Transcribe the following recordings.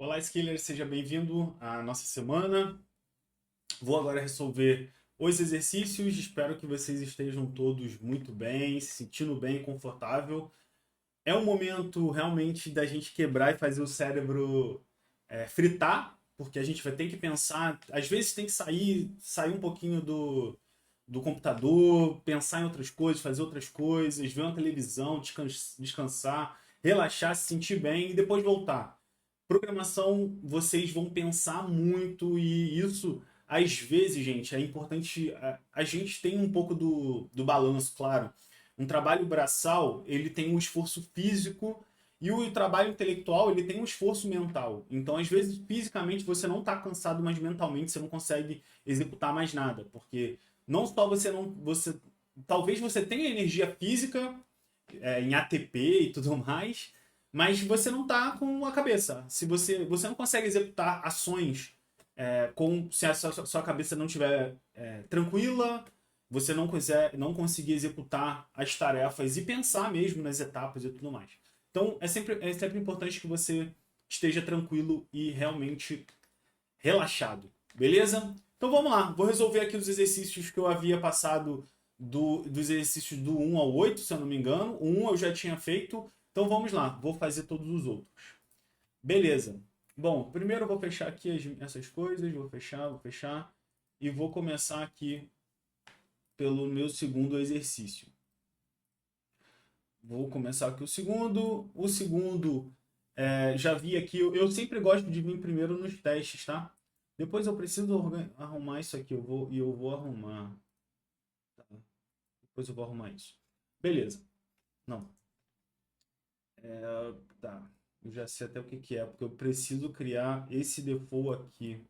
Olá, Skiller, seja bem-vindo à nossa semana. Vou agora resolver os exercícios. Espero que vocês estejam todos muito bem, se sentindo bem e confortável. É um momento realmente da gente quebrar e fazer o cérebro fritar, porque a gente vai ter que pensar. Às vezes tem que sair um pouquinho do computador, pensar em outras coisas, fazer outras coisas, ver uma televisão, descansar, relaxar, se sentir bem e depois voltar. Programação, vocês vão pensar muito e isso, às vezes, gente, é importante. A gente tem um pouco do balanço, claro. Um trabalho braçal, ele tem um esforço físico e o trabalho intelectual, ele tem um esforço mental. Então, às vezes, fisicamente você não está cansado, mas mentalmente você não consegue executar mais nada, porque não só você talvez você tenha energia física em ATP e tudo mais, mas você não está com a cabeça. Se você não consegue executar ações se a sua cabeça não estiver tranquila, você não conseguir executar as tarefas e pensar mesmo nas etapas e tudo mais. Então é sempre importante que você esteja tranquilo e realmente relaxado, beleza? Então vamos lá, vou resolver aqui os exercícios que eu havia passado dos exercícios do 1 ao 8, se eu não me engano. O 1 eu já tinha feito, então vamos lá, vou fazer todos os outros. Beleza. Bom, primeiro eu vou fechar aqui essas coisas, vou fechar, e vou começar aqui pelo meu segundo exercício. Vou começar aqui o segundo. O segundo, já vi aqui, eu sempre gosto de vir primeiro nos testes, tá? Depois eu preciso arrumar isso aqui, eu vou arrumar. Tá? Depois eu vou arrumar isso. Beleza. Não. Tá. Eu já sei até o que que é, porque eu preciso criar esse default aqui.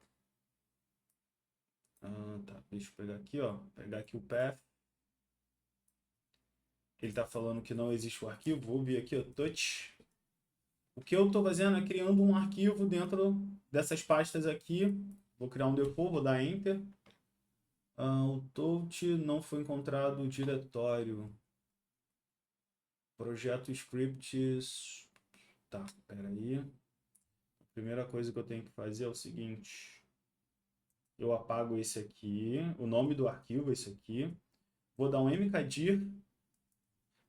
Tá. Deixa eu pegar aqui, ó. Pegar aqui o path. Ele tá falando que não existe o arquivo. Vou vir aqui, ó, touch. O que eu estou fazendo é criando um arquivo dentro dessas pastas aqui. Vou criar um default, vou dar Enter. O touch não foi encontrado o diretório. Projeto scripts. Tá, peraí. A primeira coisa que eu tenho que fazer é o seguinte. Eu apago esse aqui. O nome do arquivo é esse aqui. Vou dar um mkdir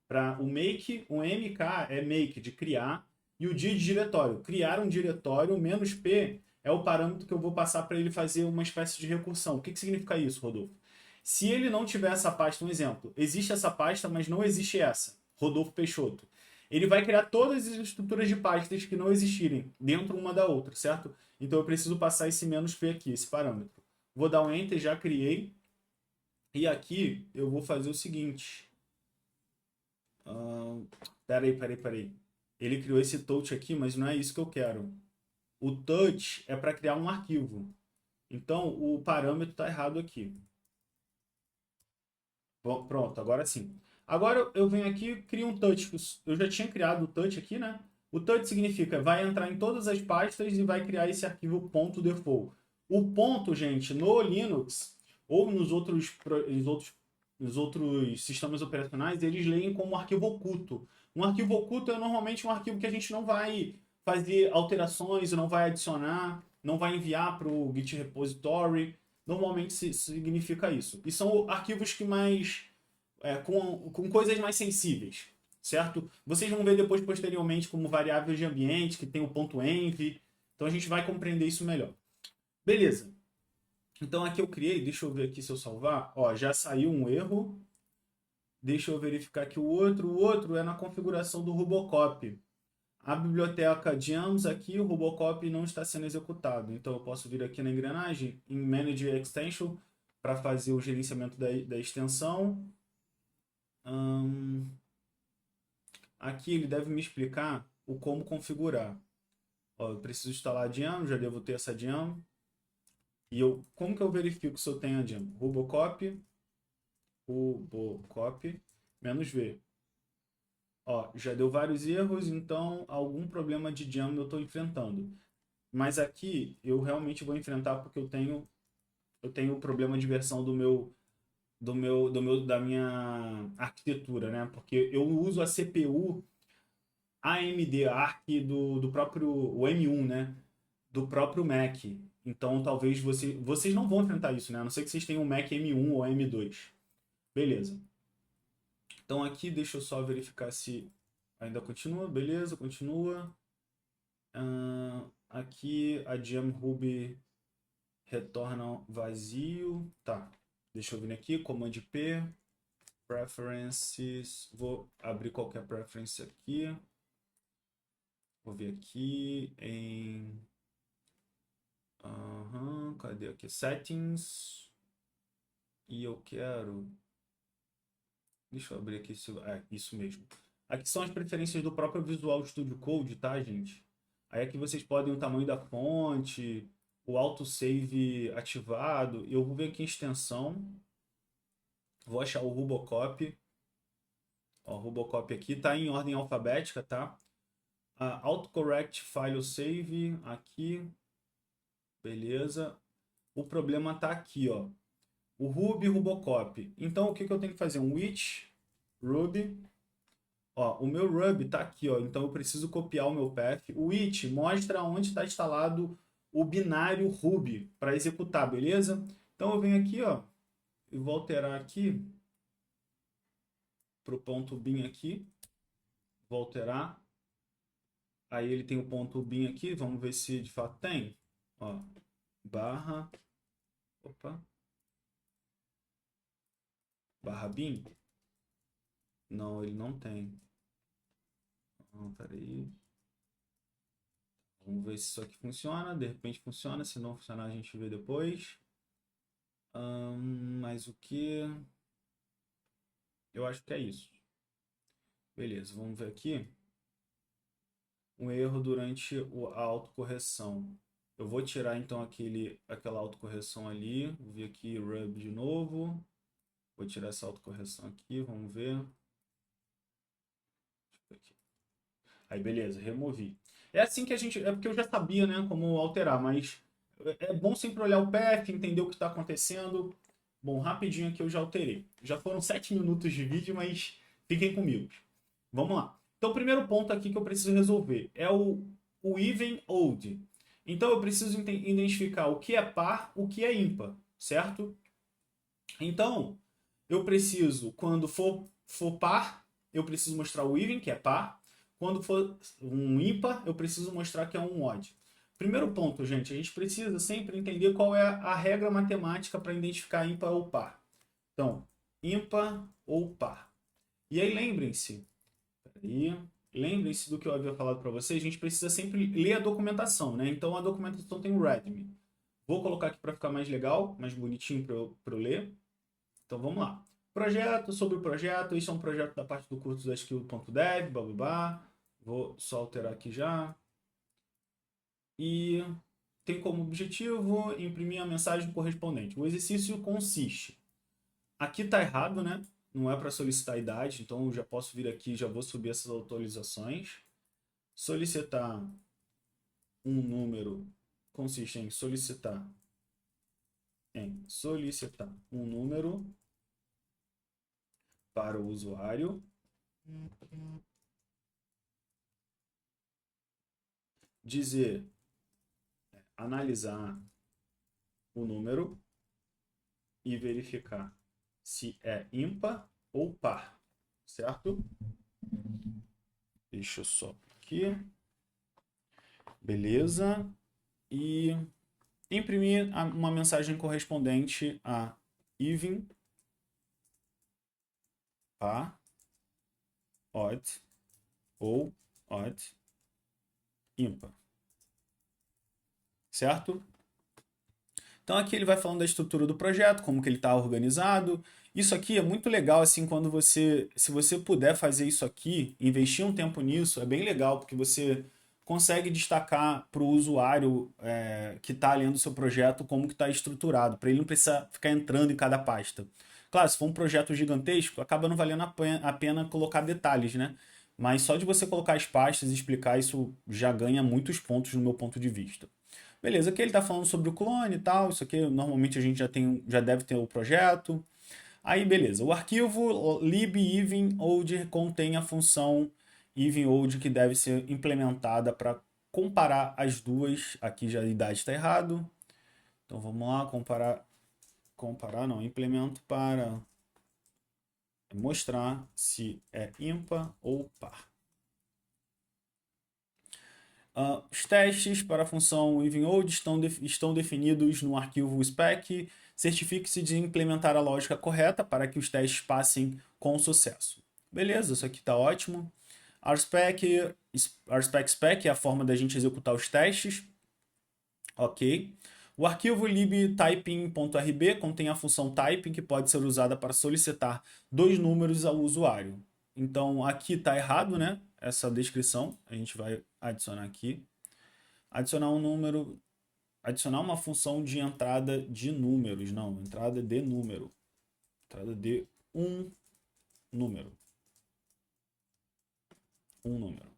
para o make. O mk é make, de criar. E o dir de diretório. Criar um diretório, menos p é o parâmetro que eu vou passar para ele fazer uma espécie de recursão. O que significa isso, Rodolfo? Se ele não tiver essa pasta, um exemplo, existe essa pasta, mas não existe essa, Rodolfo Peixoto. Ele vai criar todas as estruturas de pastas que não existirem dentro uma da outra, certo? Então eu preciso passar esse menos p aqui, esse parâmetro. Vou dar um Enter, já criei. E aqui eu vou fazer o seguinte. Peraí. Ele criou esse touch aqui, mas não é isso que eu quero. O touch é para criar um arquivo. Então, o parâmetro está errado aqui. Bom, pronto, agora sim. Agora eu venho aqui e crio um touch. Eu já tinha criado o touch aqui, né? O touch significa vai entrar em todas as pastas e vai criar esse arquivo .default. O ponto, gente, no Linux ou nos outros sistemas operacionais, eles leem como arquivo oculto. Um arquivo oculto é normalmente um arquivo que a gente não vai fazer alterações, não vai adicionar, não vai enviar para o Git repository. Normalmente significa isso. E são arquivos que mais com coisas mais sensíveis, certo? Vocês vão ver depois, posteriormente, como variáveis de ambiente, que tem o ponto .env. Então a gente vai compreender isso melhor. Beleza. Então aqui eu criei, deixa eu ver aqui se eu salvar. Ó, já saiu um erro. Deixa eu verificar aqui o outro. O outro é na configuração do Robocop. A biblioteca Gems aqui, o Robocop não está sendo executado. Então eu posso vir aqui na engrenagem, em Manage Extension, para fazer o gerenciamento da extensão. Aqui ele deve me explicar o como configurar. Ó, eu preciso instalar a gem, já devo ter essa gem. E como que eu verifico se eu tenho a gem? Robocop -v. Ó, já deu vários erros, então algum problema de gem eu estou enfrentando. Mas aqui eu realmente vou enfrentar porque eu tenho problema de versão da minha arquitetura, né? Porque eu uso a CPU AMD, a ARC do próprio o M1, né? do próprio Mac. Então, talvez vocês não vão enfrentar isso, né? A não ser que vocês tenham um Mac M1 ou M2. Beleza. Então, aqui, deixa eu só verificar se ainda continua. Beleza, continua. Aqui, a gem Ruby retorna vazio. Tá. Deixa eu vir aqui, Command P. Preferences. Vou abrir qualquer preference aqui. Vou ver aqui em... cadê aqui? Settings. E eu quero... Deixa eu abrir aqui. Isso mesmo. Aqui são as preferências do próprio Visual Studio Code, tá, gente? Aí aqui vocês podem o tamanho da fonte, o autosave ativado. Eu vou ver aqui em extensão. Vou achar o Rubocop. Ó, o Rubocop aqui tá em ordem alfabética, tá? Autocorrect File Save aqui. Beleza. O problema tá aqui, ó. O Ruby Rubocop. Então, o que eu tenho que fazer? Um which Ruby. Ó, o meu Ruby tá aqui, ó. Então, eu preciso copiar o meu path. O which mostra onde está instalado o binário Ruby para executar, beleza? Então, eu venho aqui, ó. E vou alterar aqui para o ponto bin aqui. Vou alterar. Aí ele tem o ponto bin aqui. Vamos ver se de fato tem. Ó, barra. Opa. Barra bin. Não, ele não tem. Peraí. Vamos ver se isso aqui funciona. De repente funciona. Se não funcionar, a gente vê depois. Mas o que? Eu acho que é isso. Beleza, vamos ver aqui. Um erro durante a autocorreção. Eu vou tirar então aquela autocorreção ali. Vou vir aqui, Ruby de novo. Vou tirar essa autocorreção aqui, vamos ver. Aí, beleza, removi. É assim que a gente... É porque eu já sabia, né, como alterar, mas é bom sempre olhar o path, entender o que está acontecendo. Bom, rapidinho aqui eu já alterei. Já foram 7 minutos de vídeo, mas fiquem comigo. Vamos lá. Então, o primeiro ponto aqui que eu preciso resolver é o even odd. Então, eu preciso identificar o que é par, o que é ímpar, certo? Então, eu preciso, quando for par, eu preciso mostrar o even, que é par. Quando for um ímpar, eu preciso mostrar que é um odd. Primeiro ponto, gente, a gente precisa sempre entender qual é a regra matemática para identificar ímpar ou par. Então, ímpar ou par. E aí, lembrem-se do que eu havia falado para vocês, a gente precisa sempre ler a documentação, né? Então, a documentação tem o README. Vou colocar aqui para ficar mais legal, mais bonitinho para eu ler. Então, vamos lá. Projeto, sobre o projeto, isso é um projeto da parte do curso da skill.dev, bababá. Vou só alterar aqui já. E tem como objetivo imprimir a mensagem correspondente. O exercício consiste... Aqui está errado, né? Não é para solicitar a idade, então eu já posso vir aqui, já vou subir essas atualizações. Solicitar um número consiste em solicitar um número para o usuário dizer, analisar o número e verificar se é ímpar ou par, certo? Deixa eu só aqui. Beleza. E imprimir uma mensagem correspondente a even, par, odd ou odd, ímpar. Certo? Então aqui ele vai falando da estrutura do projeto, como que ele está organizado. Isso aqui é muito legal, assim, quando se você puder fazer isso aqui, investir um tempo nisso, é bem legal, porque você consegue destacar para o usuário que está lendo o seu projeto como que está estruturado, para ele não precisar ficar entrando em cada pasta. Claro, se for um projeto gigantesco, acaba não valendo a pena colocar detalhes, né? Mas só de você colocar as pastas e explicar, isso já ganha muitos pontos no meu ponto de vista. Beleza, aqui ele está falando sobre o clone e tal, isso aqui normalmente a gente já deve ter o projeto. Aí beleza, o arquivo lib even old contém a função even old que deve ser implementada para comparar as duas. Aqui já a idade está errado. Então vamos lá, comparar não, implemento para mostrar se é ímpar ou par. Os testes para a função EvenOld estão definidos no arquivo spec. Certifique-se de implementar a lógica correta para que os testes passem com sucesso. Beleza, isso aqui está ótimo. RSpec é a forma da gente executar os testes. Ok. O arquivo libtyping.rb contém a função typing que pode ser usada para solicitar 2 números ao usuário. Então aqui está errado, né? Essa descrição. A gente vai adicionar aqui. Adicionar um número. Adicionar uma função de entrada de números. Não, entrada de número. Entrada de um número. Um número.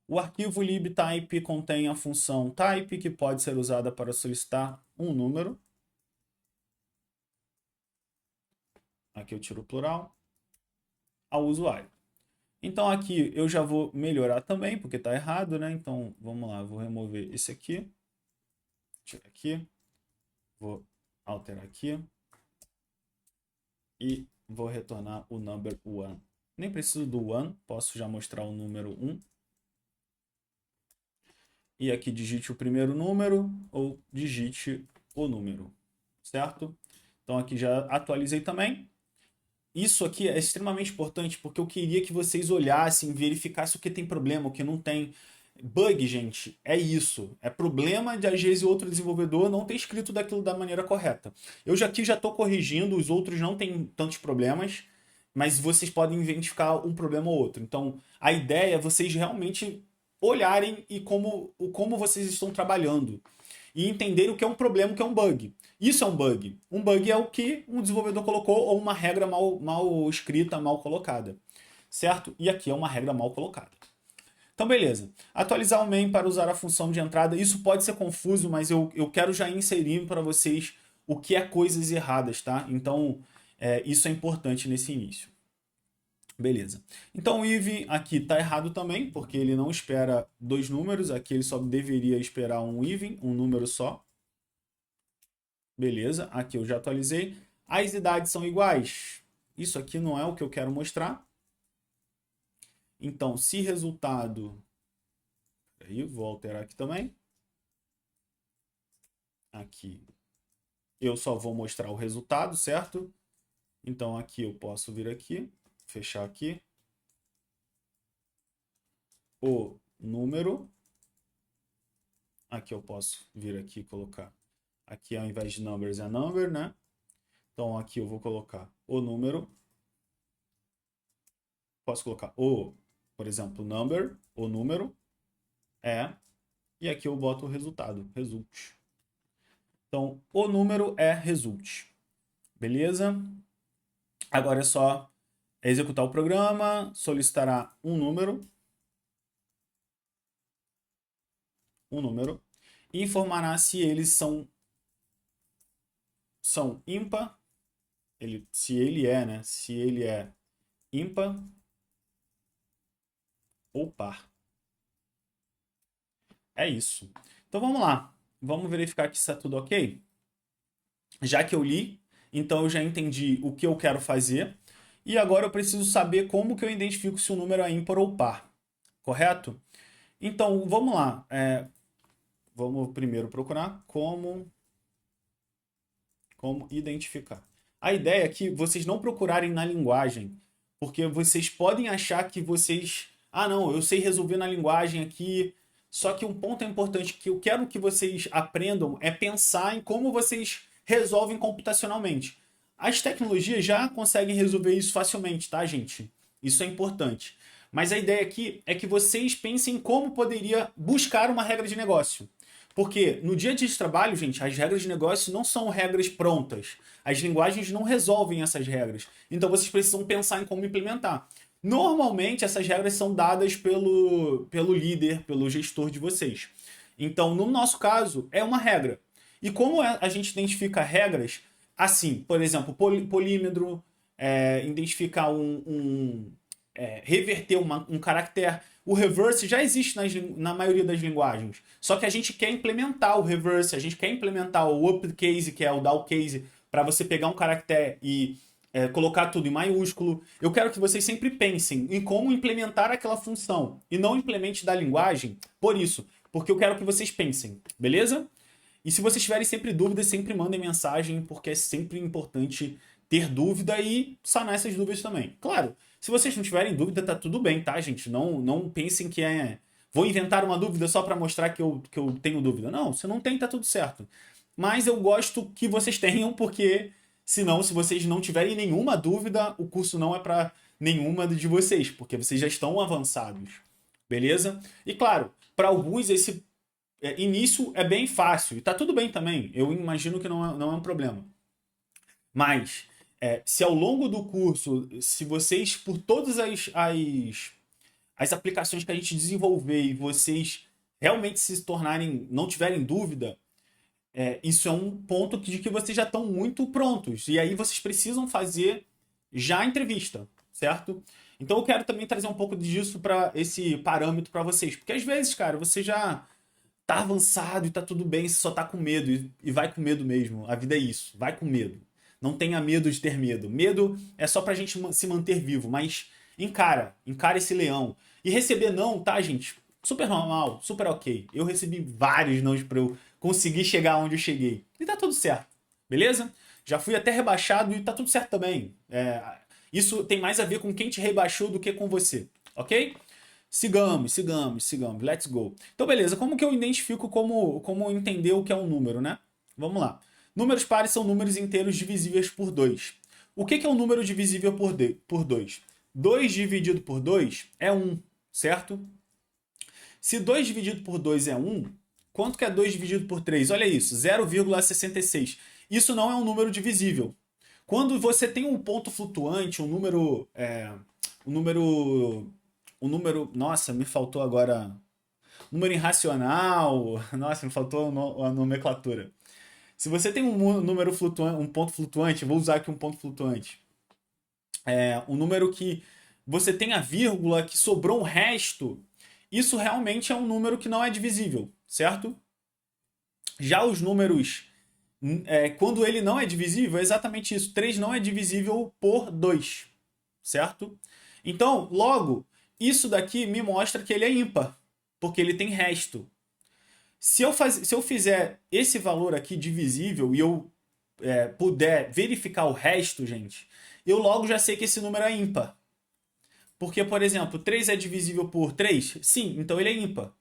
O arquivo libtype contém a função type, que pode ser usada para solicitar um número. Aqui eu tiro o plural. Ao usuário. Então aqui eu já vou melhorar também, porque está errado, né? Então vamos lá, vou remover esse aqui. Tirar aqui. Vou alterar aqui. E vou retornar o number 1. Nem preciso do 1, posso já mostrar o número 1. E aqui digite o primeiro número ou digite o número, certo? Então aqui já atualizei também. Isso aqui é extremamente importante porque eu queria que vocês olhassem, verificassem o que tem problema, o que não tem. Bug, gente, é isso. É problema de às vezes outro desenvolvedor não ter escrito daquilo da maneira correta. Eu já aqui já estou corrigindo, os outros não têm tantos problemas, mas vocês podem identificar um problema ou outro. Então a ideia é vocês realmente olharem e como vocês estão trabalhando e entenderem o que é um problema, o que é um bug. Isso é um bug. Um bug é o que um desenvolvedor colocou ou uma regra mal escrita, mal colocada. Certo? E aqui é uma regra mal colocada. Então, beleza. Atualizar o main para usar a função de entrada. Isso pode ser confuso, mas eu quero já inserir para vocês o que é coisas erradas, tá? Então, isso é importante nesse início. Beleza. Então o if aqui está errado também, porque ele não espera 2 números. Aqui ele só deveria esperar um even, um número só. Beleza. Aqui eu já atualizei. As idades são iguais. Isso aqui não é o que eu quero mostrar. Então, se resultado... Aí, vou alterar aqui também. Aqui eu só vou mostrar o resultado, certo? Então aqui eu posso vir aqui, fechar aqui. O número. Aqui eu posso vir aqui e colocar. Aqui ao invés de numbers é number, né? Então aqui eu vou colocar o número. Posso colocar por exemplo, number, o número. E aqui eu boto o resultado, result. Então, o número é result. Beleza? Agora é só executar o programa, solicitará um número, e informará se eles são ímpar, se ele é, né? Se ele é ímpar ou par. É isso. Então vamos lá. Vamos verificar que está tudo ok? Já que eu li, então eu já entendi o que eu quero fazer. E agora eu preciso saber como que eu identifico se o número é ímpar ou par. Correto? Então, vamos lá. Vamos primeiro procurar como identificar. A ideia é que vocês não procurarem na linguagem, porque vocês podem achar que vocês... Ah, não, eu sei resolver na linguagem aqui. Só que um ponto importante que eu quero que vocês aprendam é pensar em como vocês resolvem computacionalmente. As tecnologias já conseguem resolver isso facilmente, tá, gente? Isso é importante. Mas a ideia aqui é que vocês pensem em como poderia buscar uma regra de negócio. Porque no dia a dia de trabalho, gente, as regras de negócio não são regras prontas. As linguagens não resolvem essas regras. Então vocês precisam pensar em como implementar. Normalmente essas regras são dadas pelo líder, pelo gestor de vocês. Então, no nosso caso, é uma regra. E como a gente identifica regras, assim, por exemplo, polímetro, identificar reverter um caractere. O reverse já existe na maioria das linguagens. Só que a gente quer implementar o reverse, a gente quer implementar o uppercase, que é o downpercase, para você pegar um caractere e colocar tudo em maiúsculo. Eu quero que vocês sempre pensem em como implementar aquela função e não implemente da linguagem por isso, porque eu quero que vocês pensem, beleza? E se vocês tiverem sempre dúvidas, sempre mandem mensagem, porque é sempre importante ter dúvida e sanar essas dúvidas também. Claro, se vocês não tiverem dúvida, tá tudo bem, tá, gente? Não pensem que vou inventar uma dúvida só para mostrar que eu tenho dúvida. Não, se não tem, tá tudo certo. Mas eu gosto que vocês tenham, porque senão, se vocês não tiverem nenhuma dúvida, o curso não é para nenhuma de vocês, porque vocês já estão avançados. Beleza? E claro, para alguns esse início é bem fácil. E tá tudo bem também. Eu imagino que não é um problema. Mas, se ao longo do curso, se vocês, por todas as aplicações que a gente desenvolver e vocês realmente se tornarem, não tiverem dúvida, isso é um ponto de que vocês já estão muito prontos. E aí vocês precisam fazer já a entrevista, certo? Então eu quero também trazer um pouco disso para esse parâmetro para vocês. Porque às vezes, cara, você já tá avançado e tá tudo bem, você só tá com medo. E vai com medo mesmo. A vida é isso. Vai com medo. Não tenha medo de ter medo. Medo é só pra gente se manter vivo. Mas encara esse leão. E receber não, tá, gente? Super normal, super ok. Eu recebi vários nãos pra eu conseguir chegar onde eu cheguei. E tá tudo certo. Beleza? Já fui até rebaixado e tá tudo certo também. Isso tem mais a ver com quem te rebaixou do que com você. Ok? Sigamos. Let's go. Então, beleza. Como que eu identifico como entender o que é um número, né? Vamos lá. Números pares são números inteiros divisíveis por 2. O que é um número divisível por 2? 2 dividido por 2 é 1, certo? Se 2 dividido por 2 é 1, quanto que é 2 dividido por 3? Olha isso, 0,66. Isso não é um número divisível. Quando você tem um ponto flutuante, um número... Nossa, me faltou agora... Número irracional... Nossa, me faltou a nomenclatura. Se você tem um número flutuante, um ponto flutuante, vou usar aqui um ponto flutuante. Um número que você tem a vírgula, que sobrou um resto, isso realmente é um número que não é divisível, certo? Já os números, quando ele não é divisível, é exatamente isso. 3 não é divisível por 2, certo? Então, logo, isso daqui me mostra que ele é ímpar, porque ele tem resto. Se eu fizer esse valor aqui divisível e eu puder verificar o resto, gente, eu logo já sei que esse número é ímpar. Porque, por exemplo, 3 é divisível por 3? Sim, então ele é ímpar.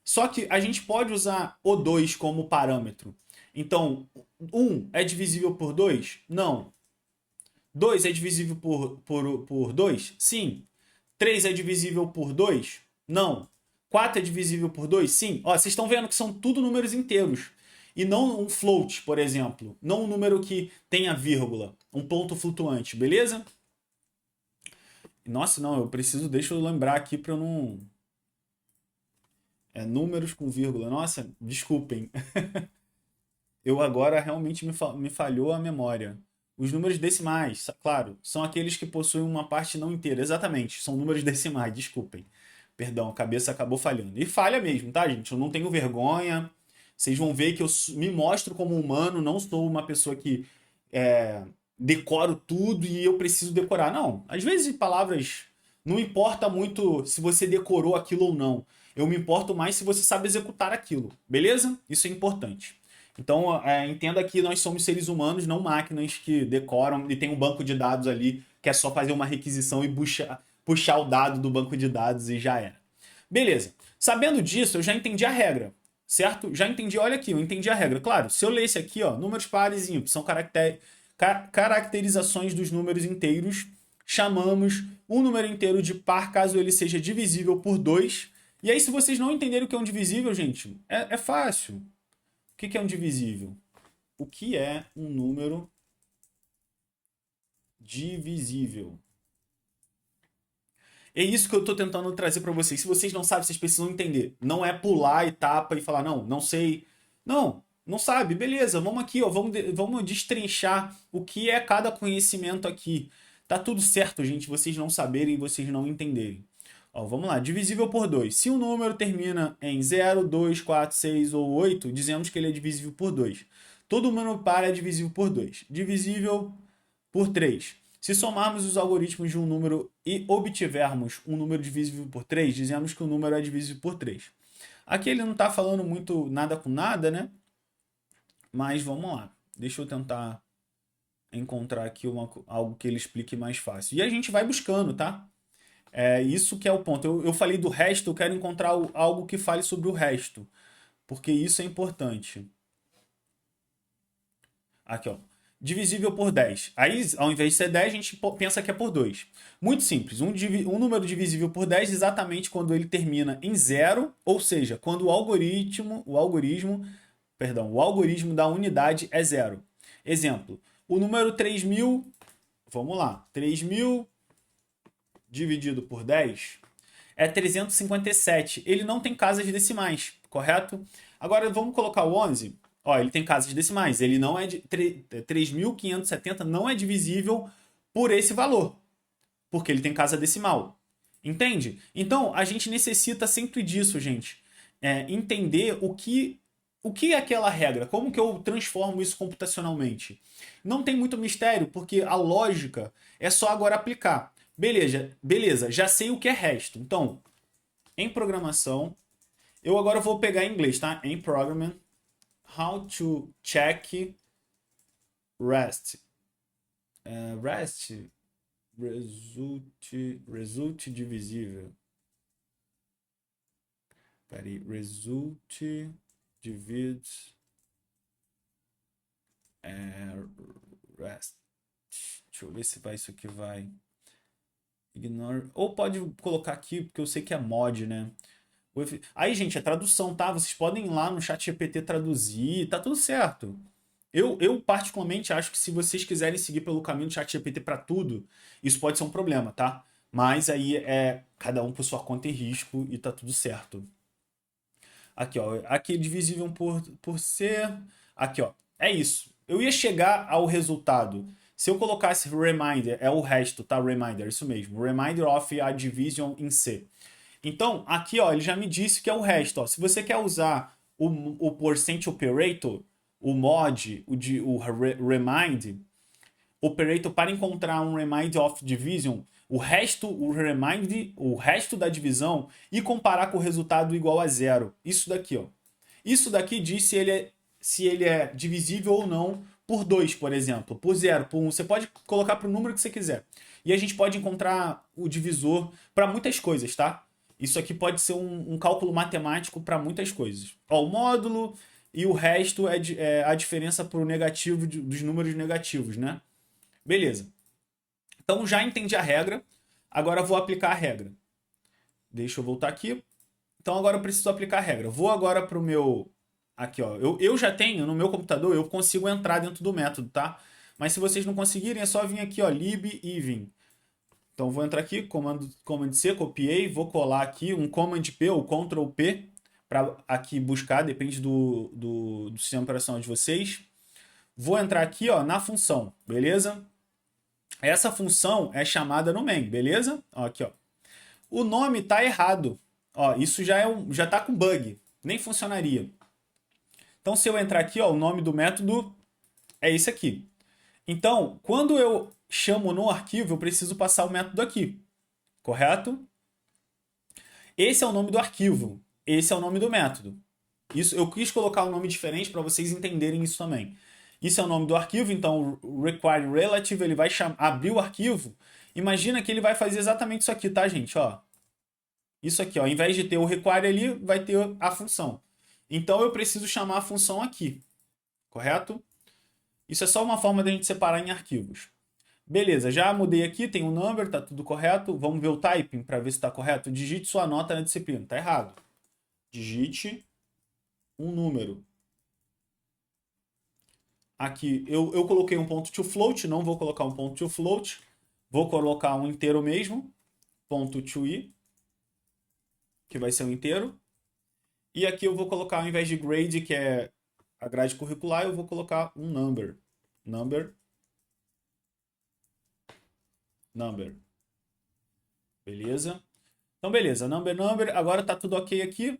Só que a gente pode usar o 2 como parâmetro. Então, 1 é divisível por 2? Não. 2 é divisível por 2? Sim. 3 é divisível por 2? Não. 4 é divisível por 2? Sim. Ó, vocês estão vendo que são tudo números inteiros. E não um float, por exemplo. Não um número que tenha vírgula. Um ponto flutuante, beleza? Nossa, não, deixa eu lembrar aqui para eu não... números com vírgula. Nossa, desculpem. Eu agora realmente me falhou a memória. Os números decimais, claro, são aqueles que possuem uma parte não inteira. Exatamente, são números decimais, desculpem. Perdão, a cabeça acabou falhando. E falha mesmo, tá, gente? Eu não tenho vergonha. Vocês vão ver que eu me mostro como humano, não sou uma pessoa que decoro tudo e eu preciso decorar. Não, às vezes palavras não importa muito se você decorou aquilo ou não. Eu me importo mais se você sabe executar aquilo, beleza? Isso é importante. Então, entenda que nós somos seres humanos, não máquinas que decoram e tem um banco de dados ali que é só fazer uma requisição e puxar o dado do banco de dados e já era. Beleza. Sabendo disso, eu já entendi a regra, certo? Já entendi, olha aqui, eu entendi a regra. Claro, se eu ler esse aqui, ó, números pares e ímpares são caracterizações dos números inteiros. Chamamos um número inteiro de par caso ele seja divisível por 2. E aí, se vocês não entenderem o que é um divisível, gente, é fácil. O que é um divisível? O que é um número divisível? É isso que eu estou tentando trazer para vocês. Se vocês não sabem, vocês precisam entender. Não é pular etapa e falar, não sei. Não sabe. Beleza, vamos aqui, ó, vamos destrinchar o que é cada conhecimento aqui. Tá tudo certo, gente, vocês não saberem e vocês não entenderem. Ó, vamos lá, divisível por 2. Se o número termina em 0, 2, 4, 6 ou 8, dizemos que ele é divisível por 2. Todo número par é divisível por 2. Divisível por 3. Se somarmos os algoritmos de um número e obtivermos um número divisível por 3, dizemos que o número é divisível por 3. Aqui ele não está falando muito nada com nada, né? Mas vamos lá. Deixa eu tentar encontrar aqui algo que ele explique mais fácil. E a gente vai buscando, tá? É isso que é o ponto. Eu falei do resto, eu quero encontrar algo que fale sobre o resto. Porque isso é importante. Aqui, ó. Divisível por 10. Aí, ao invés de ser 10, a gente pensa que é por 2. Muito simples. Um número divisível por 10 exatamente quando ele termina em 0, ou seja, quando o algoritmo da unidade é 0. Exemplo, o número 3.000, vamos lá, 3.000 dividido por 10 é 357. Ele não tem casas decimais, correto? Agora vamos colocar o 11. Ó, ele tem casas decimais. Ele não é 3.570 não é divisível por esse valor, porque ele tem casa decimal. Entende? Então a gente necessita sempre disso, gente. Entender o que é aquela regra, como que eu transformo isso computacionalmente. Não tem muito mistério, porque a lógica é só agora aplicar. Beleza, já sei o que é resto. Então, em programação, eu agora vou pegar em inglês, tá? Em programming, how to check rest. Rest, result divisível. Peraí, result divides rest. Deixa eu ver se vai isso aqui vai. Ignore. Ou pode colocar aqui, porque eu sei que é mod, né? Aí, gente, é tradução, tá? Vocês podem ir lá no chat GPT traduzir, tá tudo certo. Eu particularmente acho que se vocês quiserem seguir pelo caminho do chat GPT para tudo, isso pode ser um problema, tá? Mas aí é cada um por sua conta e risco e tá tudo certo. Aqui, ó. Aqui divisível por C. Aqui, ó. É isso. Eu ia chegar ao resultado. Se eu colocasse reminder, é o resto, tá? Reminder, isso mesmo. Reminder of a division in C. Então, aqui, ó, ele já me disse que é o resto. Ó. Se você quer usar o percent operator, o mod, o remind operator para encontrar um remind of division, o resto da divisão e comparar com o resultado igual a 0. Isso daqui, ó. Isso daqui diz se ele é divisível ou não por 2, por exemplo, por 0, por 1. Você pode colocar para o número que você quiser. E a gente pode encontrar o divisor para muitas coisas, tá? Isso aqui pode ser um cálculo matemático para muitas coisas. Ó, o módulo e o resto é a diferença para o negativo dos números negativos, né? Beleza. Então já entendi a regra. Agora vou aplicar a regra. Deixa eu voltar aqui. Então agora eu preciso aplicar a regra. Vou agora para o meu... Aqui, ó. Eu já tenho no meu computador, eu consigo entrar dentro do método, tá? Mas se vocês não conseguirem, é só vir aqui, ó, lib-even. Então vou entrar aqui, Command C, copiei, vou colar aqui um Command P ou Ctrl P para aqui buscar, depende do sistema operacional de vocês. Vou entrar aqui, ó, na função, beleza? Essa função é chamada no main, beleza? Ó, aqui, ó. O nome tá errado. Ó, isso já tá com bug, nem funcionaria. Então se eu entrar aqui, ó, o nome do método é esse aqui. Então, quando eu chamo no arquivo, eu preciso passar o método aqui, correto? Esse é o nome do arquivo, esse é o nome do método. Isso, eu quis colocar um nome diferente para vocês entenderem isso também. Isso é o nome do arquivo, então o require relative, ele vai abrir o arquivo. Imagina que ele vai fazer exatamente isso aqui, tá, gente? Ó, isso aqui, ó, ao invés de ter o require ali, vai ter a função. Então eu preciso chamar a função aqui, correto? Isso é só uma forma de a gente separar em arquivos. Beleza, já mudei aqui, tem um number, tá tudo correto. Vamos ver o typing para ver se está correto. Digite sua nota na disciplina, tá errado. Digite um número. Aqui eu coloquei um ponto to float, não vou colocar um ponto to float. Vou colocar um inteiro mesmo, ponto to i, que vai ser um inteiro. E aqui eu vou colocar, ao invés de grade, que é a grade curricular, eu vou colocar um number. Number. Number. Beleza? Então, beleza. Number. Agora tá tudo ok aqui.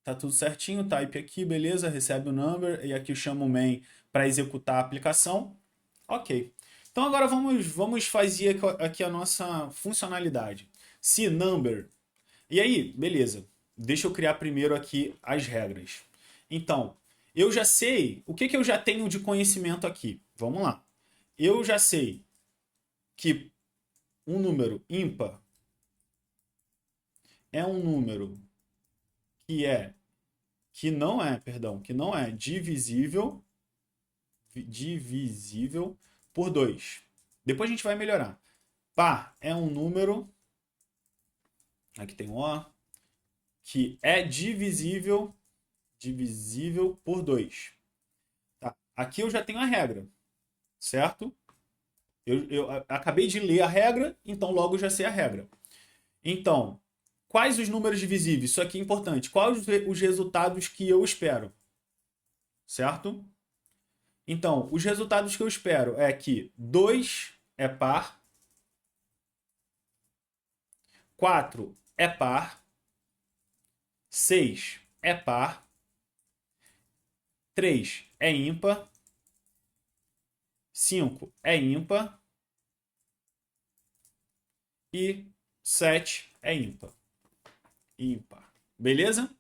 Tá tudo certinho. Type aqui, beleza. Recebe o number. E aqui eu chamo o main para executar a aplicação. Ok. Então, agora vamos fazer aqui a nossa funcionalidade. Se number. E aí, beleza. Deixa eu criar primeiro aqui as regras. Então, eu já sei. O que eu já tenho de conhecimento aqui? Vamos lá. Eu já sei que um número ímpar é um número que não é divisível por 2. Depois a gente vai melhorar. Par é um número, aqui tem um O, que é divisível por 2. Tá? Aqui eu já tenho a regra, certo? Eu acabei de ler a regra, então logo eu já sei a regra. Então, quais os números divisíveis? Isso aqui é importante. Quais os resultados que eu espero? Certo? Então, os resultados que eu espero é que 2 é par, 4 é par, 6 é par, 3 é ímpar, 5 é ímpar e 7 é ímpar. Beleza?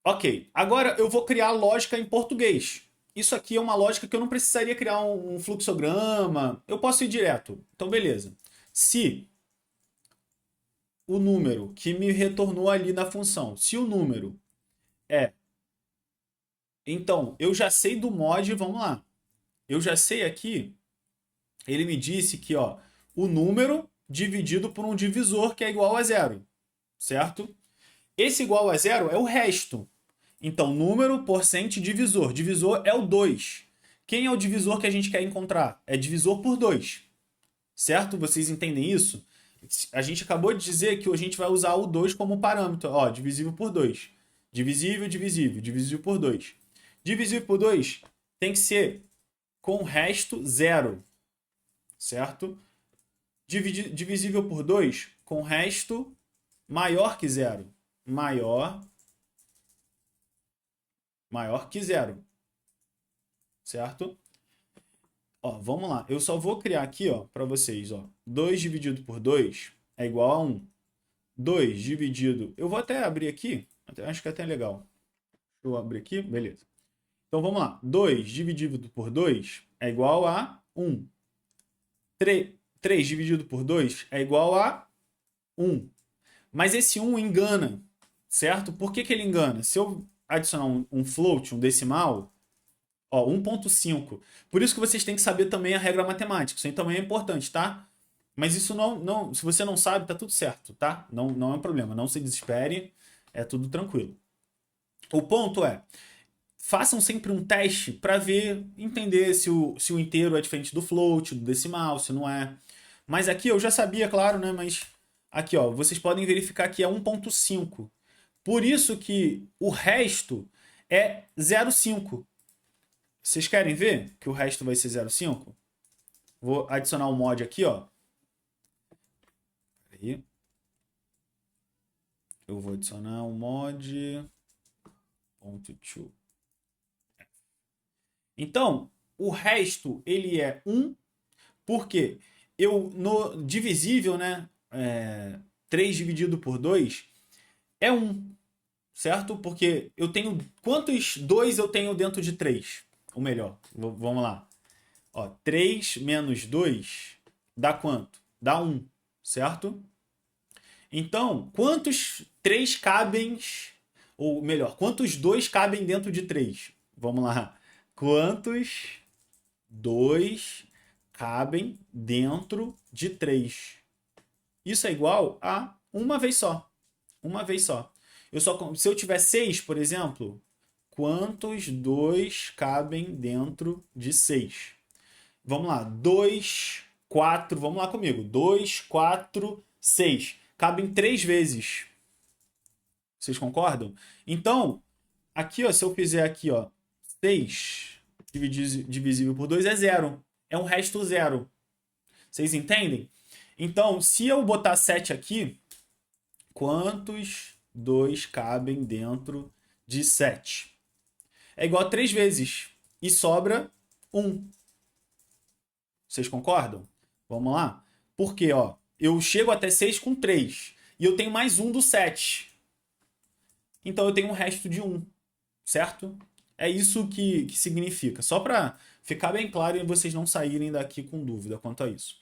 Ok, agora eu vou criar lógica em português. Isso aqui é uma lógica que eu não precisaria criar um fluxograma. Eu posso ir direto. Então, beleza. Se o número que me retornou ali na função, se o número é... Então, eu já sei do mod, vamos lá. Eu já sei aqui, ele me disse que ó, o número dividido por um divisor que é igual a zero, certo? Esse igual a zero é o resto. Então, número, porcento, divisor. Divisor é o 2. Quem é o divisor que a gente quer encontrar? É divisor por 2. Certo? Vocês entendem isso? A gente acabou de dizer que a gente vai usar o 2 como parâmetro. Ó, divisível por 2. Divisível por 2. Divisível por 2 tem que ser com resto zero. Certo? Divisível por 2 com resto maior que zero. Maior que zero. Certo? Ó, vamos lá. Eu só vou criar aqui, ó, para vocês, ó. 2 dividido por 2 é igual a 1. 2 dividido... Eu vou até abrir aqui. Acho que até é legal. Deixa eu abrir aqui. Beleza. Então, vamos lá. 2 dividido por 2 é igual a 1. 3 dividido por 2 é igual a 1. Mas esse 1 engana, certo? Por que ele engana? Se eu adicionar um float, um decimal... Ó, 1.5. Por isso que vocês têm que saber também a regra matemática. Isso aí também é importante, tá? Mas isso não, se você não sabe, tá tudo certo, tá? Não é um problema. Não se desespere, é tudo tranquilo. O ponto é, façam sempre um teste para ver, entender se o inteiro é diferente do float, do decimal, se não é. Mas aqui eu já sabia, claro, né? Mas aqui, ó, vocês podem verificar que é 1.5. Por isso que o resto é 0,5. Vocês querem ver que o resto vai ser 0,5? Vou adicionar um mod aqui, ó. Aí. Eu vou adicionar um mod. .2. Então, o resto ele é 1, porque eu no divisível, né? 3 dividido por 2 é 1, certo? Porque eu tenho... Quantos 2 eu tenho dentro de 3? Ou melhor, vamos lá. Ó, 3 menos 2 dá quanto? Dá 1, certo? Então, quantos 3 cabem... Ou melhor, quantos 2 cabem dentro de 3? Vamos lá. Quantos 2 cabem dentro de 3? Isso é igual a uma vez só. Uma vez só. Se eu tiver 6, por exemplo, quantos 2 cabem dentro de 6? Vamos lá. 2, 4. Vamos lá comigo. 2, 4, 6. Cabem 3 vezes. Vocês concordam? Então, aqui, ó, se eu fizer aqui, ó, 6 divisível por 2 é 0. É um resto 0. Vocês entendem? Então, se eu botar 7 aqui, quantos 2 cabem dentro de 7? É igual a 3 vezes. E sobra 1. Vocês concordam? Vamos lá? Porque, ó, eu chego até 6 com 3. E eu tenho mais um do 7. Então eu tenho um resto de 1. Certo? É isso que significa. Só para ficar bem claro e vocês não saírem daqui com dúvida quanto a isso.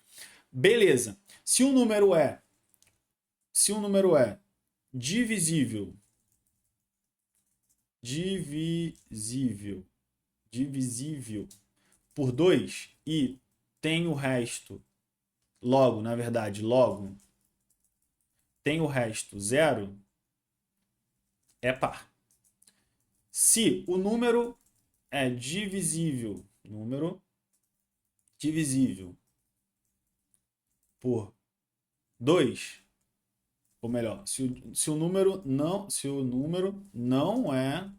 Beleza. Se um número é divisível divisível por 2 e tem o resto, logo tem o resto 0, é par. Se o número é divisível por 2, ou melhor, se o número não é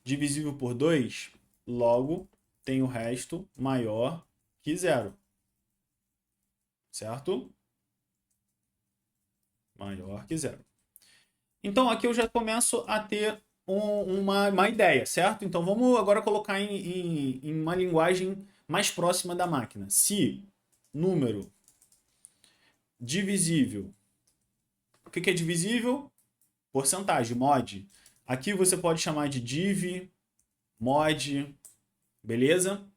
divisível por 2, logo tem o resto maior que 0. Certo? Maior que 0. Então aqui eu já começo a ter uma ideia, certo? Então vamos agora colocar em uma linguagem mais próxima da máquina. Se número divisível. O que é divisível? Porcentagem, mod. Aqui você pode chamar de div, mod, beleza?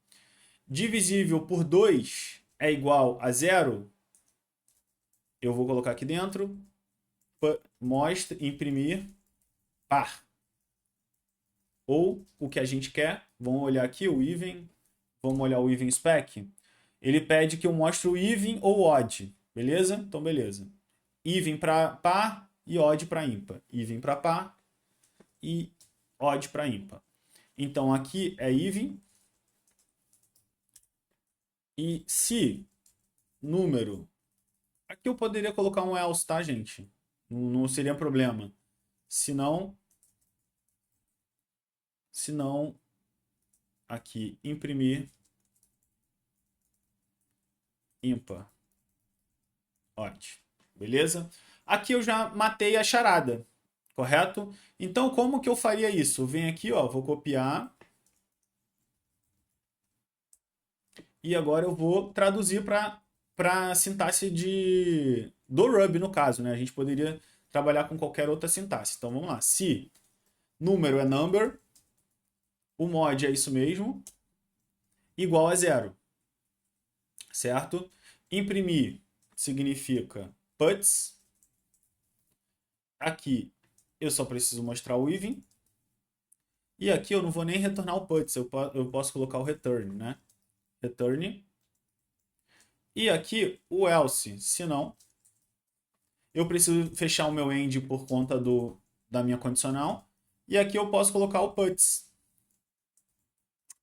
Divisível por 2 é igual a 0. Eu vou colocar aqui dentro. Mostra, imprimir, par. Ou o que a gente quer, vamos olhar aqui o even, vamos olhar o even spec. Ele pede que eu mostre o even ou odd, beleza? Então beleza. Even para par e odd para ímpar. Even para par e odd para ímpar. Então aqui é even. E se número... Aqui eu poderia colocar um else, tá, gente? Não seria problema. Se não, aqui, imprimir ímpar. Odd. Beleza? Aqui eu já matei a charada, correto? Então, como que eu faria isso? Eu venho aqui, ó, vou copiar. E agora eu vou traduzir para a sintaxe do Ruby, no caso, né? A gente poderia trabalhar com qualquer outra sintaxe. Então, vamos lá. Se número é number, o mod é isso mesmo, igual a 0. Certo? Imprimir significa puts. Aqui eu só preciso mostrar o even. E aqui eu não vou nem retornar o puts, eu posso colocar o return, né? Return. E aqui o else, se não, eu preciso fechar o meu end por conta da minha condicional. E aqui eu posso colocar o puts.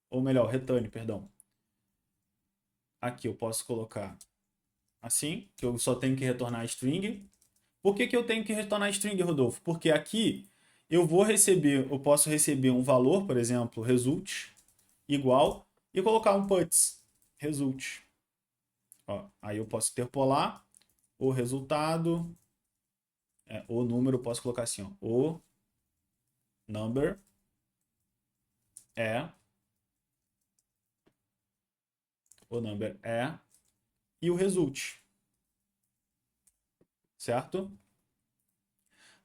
Ou melhor, return, perdão. Aqui eu posso colocar assim, que eu só tenho que retornar a string. Por que eu tenho que retornar a string, Rodolfo? Porque aqui eu posso receber um valor, por exemplo, result, igual, e colocar um puts, result. Ó, aí eu posso interpolar o resultado, o número, eu posso colocar assim, ó, o number é, e o result. Certo?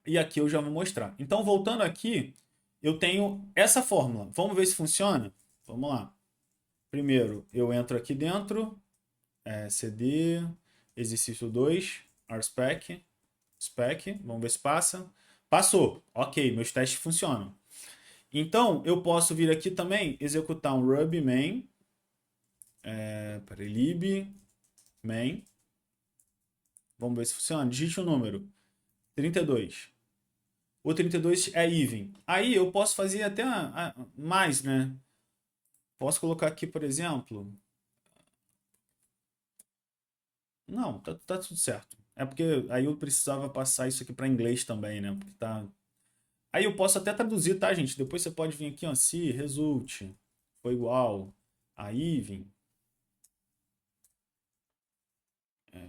E aqui eu já vou mostrar. Então, voltando aqui, eu tenho essa fórmula. Vamos ver se funciona? Vamos lá. Primeiro, eu entro aqui dentro, cd, exercício 2, rspec, vamos ver se passa. Passou. Ok, meus testes funcionam. Então, eu posso vir aqui também, executar um ruby main, lib main. Vamos ver se funciona. Digite o número. 32. O 32 é even. Aí eu posso fazer até mais, né? Posso colocar aqui, por exemplo... Não, tá tudo certo. É porque aí eu precisava passar isso aqui para inglês também, né? Porque tá... Aí eu posso até traduzir, tá, gente? Depois você pode vir aqui, ó, se result foi igual a even.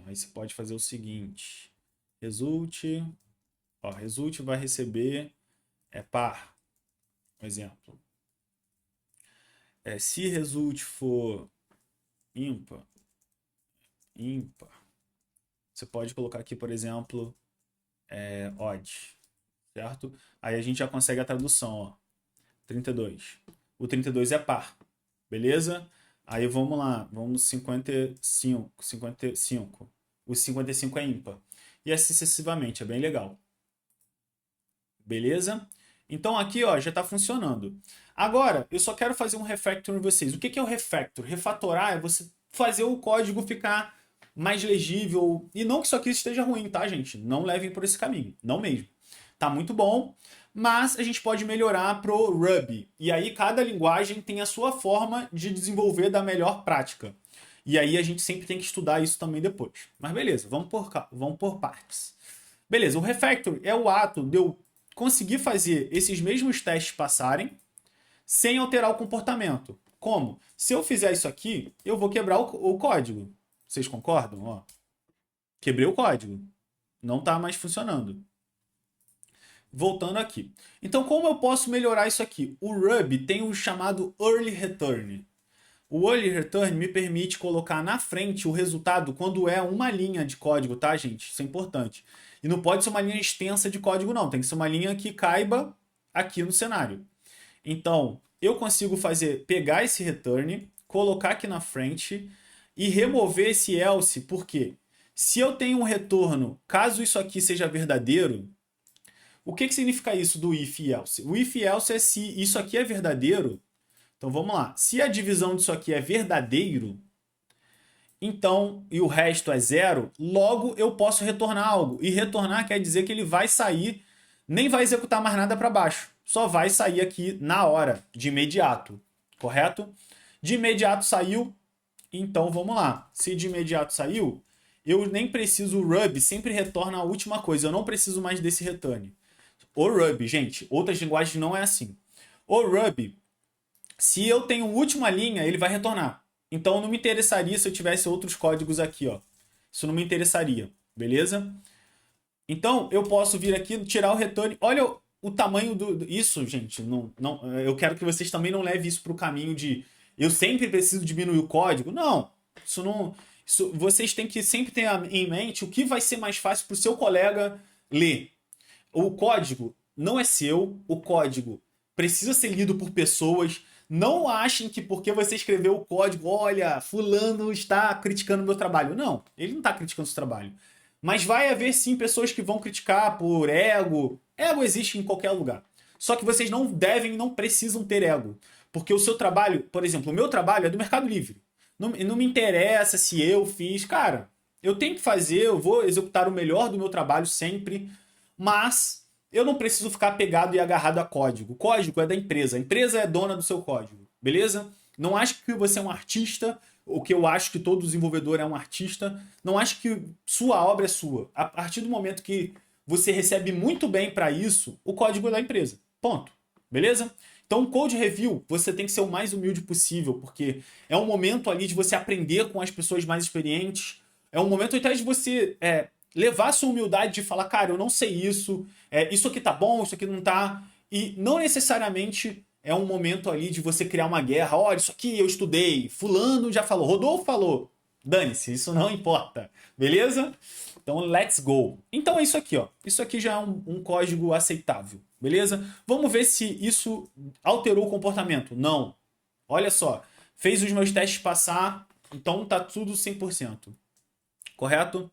Aí você pode fazer o seguinte. Result. Ó, result vai receber par. Um exemplo. Se result for ímpar, você pode colocar aqui, por exemplo, odd, certo? Aí a gente já consegue a tradução, ó. 32. O 32 é par, beleza? Aí vamos lá, vamos 55, 55. O 55 é ímpar. E assim sucessivamente, é bem legal. Beleza? Então aqui, ó, já está funcionando. Agora, eu só quero fazer um refactor em vocês. O que é o refactor? Refatorar é você fazer o código ficar mais legível. E não que isso aqui esteja ruim, tá, gente? Não levem por esse caminho. Não mesmo. Tá muito bom, mas a gente pode melhorar pro Ruby. E aí cada linguagem tem a sua forma de desenvolver da melhor prática. E aí a gente sempre tem que estudar isso também depois. Mas beleza, vamos por partes. Beleza, o refactor é o ato de eu conseguir fazer esses mesmos testes passarem sem alterar o comportamento. Como? Se eu fizer isso aqui, eu vou quebrar o código. Vocês concordam? Ó, quebrei o código. Não está mais funcionando. Voltando aqui. Então, como eu posso melhorar isso aqui? O Ruby tem o chamado Early Return. O Early Return me permite colocar na frente o resultado quando é uma linha de código, tá, gente? Isso é importante. E não pode ser uma linha extensa de código, não. Tem que ser uma linha que caiba aqui no cenário. Então, eu consigo pegar esse return, colocar aqui na frente e remover esse else, por quê? Se eu tenho um retorno, caso isso aqui seja verdadeiro, o que significa isso do if e else? O if e else é se isso aqui é verdadeiro. Então vamos lá. Se a divisão disso aqui é verdadeiro, então, e o resto é zero, logo eu posso retornar algo. E retornar quer dizer que ele vai sair, nem vai executar mais nada para baixo. Só vai sair aqui na hora, de imediato. Correto? De imediato saiu, então vamos lá. Se de imediato saiu, eu nem preciso, o Ruby sempre retorna a última coisa. Eu não preciso mais desse return. O Ruby, gente, outras linguagens não é assim. O Ruby, se eu tenho última linha, ele vai retornar. Então não me interessaria se eu tivesse outros códigos aqui, ó. Isso não me interessaria, beleza? Então eu posso vir aqui, tirar o return. Olha o tamanho isso, gente. Eu quero que vocês também não levem isso para o caminho de eu sempre preciso diminuir o código. Não, isso não. Vocês têm que sempre ter em mente o que vai ser mais fácil para o seu colega ler. O código não é seu, o código precisa ser lido por pessoas. Não achem que porque você escreveu o código, olha, fulano está criticando o meu trabalho. Não, ele não está criticando o seu trabalho. Mas vai haver sim pessoas que vão criticar por ego. Ego existe em qualquer lugar. Só que vocês não devem, não precisam ter ego. Porque o seu trabalho, por exemplo, o meu trabalho é do Mercado Livre. Não me interessa se eu fiz. Cara, eu tenho que fazer, eu vou executar o melhor do meu trabalho sempre. Mas eu não preciso ficar pegado e agarrado a código. O código é da empresa. A empresa é dona do seu código. Beleza? Não acho que você é um artista, o que eu acho que todo desenvolvedor é um artista. Não acho que sua obra é sua. A partir do momento que você recebe muito bem para isso, o código é da empresa. Ponto. Beleza? Então, o code review, você tem que ser o mais humilde possível, porque é um momento ali de você aprender com as pessoas mais experientes. É um momento até de você levar a sua humildade de falar, cara, eu não sei isso, isso aqui tá bom, isso aqui não tá. E não necessariamente é um momento ali de você criar uma guerra. Olha, isso aqui eu estudei, fulano já falou, Rodolfo falou. Dane-se, isso não importa, beleza? Então, let's go. Então é isso aqui, ó. Isso aqui já é um código aceitável, beleza? Vamos ver se isso alterou o comportamento. Não. Olha só, fez os meus testes passar, então tá tudo 100%. Correto?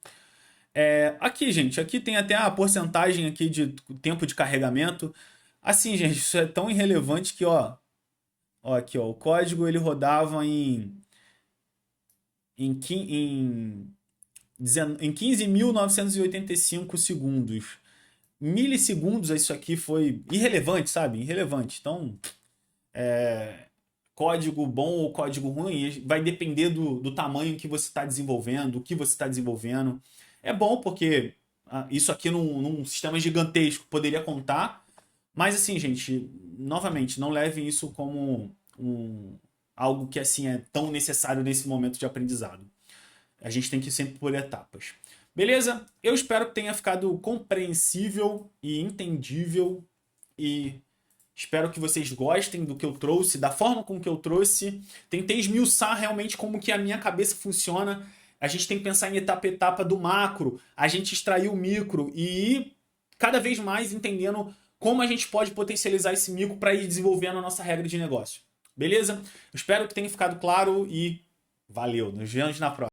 Aqui, gente, aqui tem até a porcentagem aqui de tempo de carregamento. Assim, gente, isso é tão irrelevante que, aqui, ó, o código ele rodava em 15.985 segundos. Milissegundos, isso aqui foi irrelevante, sabe? Irrelevante. Então, código bom ou código ruim vai depender do tamanho que você está desenvolvendo, o que você está desenvolvendo. É bom porque isso aqui num sistema gigantesco poderia contar, mas assim, gente, novamente, não levem isso como algo que assim é tão necessário nesse momento de aprendizado. A gente tem que ir sempre por etapas. Beleza? Eu espero que tenha ficado compreensível e entendível e espero que vocês gostem do que eu trouxe, da forma como que eu trouxe. Tentei esmiuçar realmente como que a minha cabeça funciona. A gente tem que pensar em etapa a etapa do macro, a gente extrair o micro e ir cada vez mais entendendo como a gente pode potencializar esse micro para ir desenvolvendo a nossa regra de negócio. Beleza? Eu espero que tenha ficado claro e valeu. Nos vemos na próxima.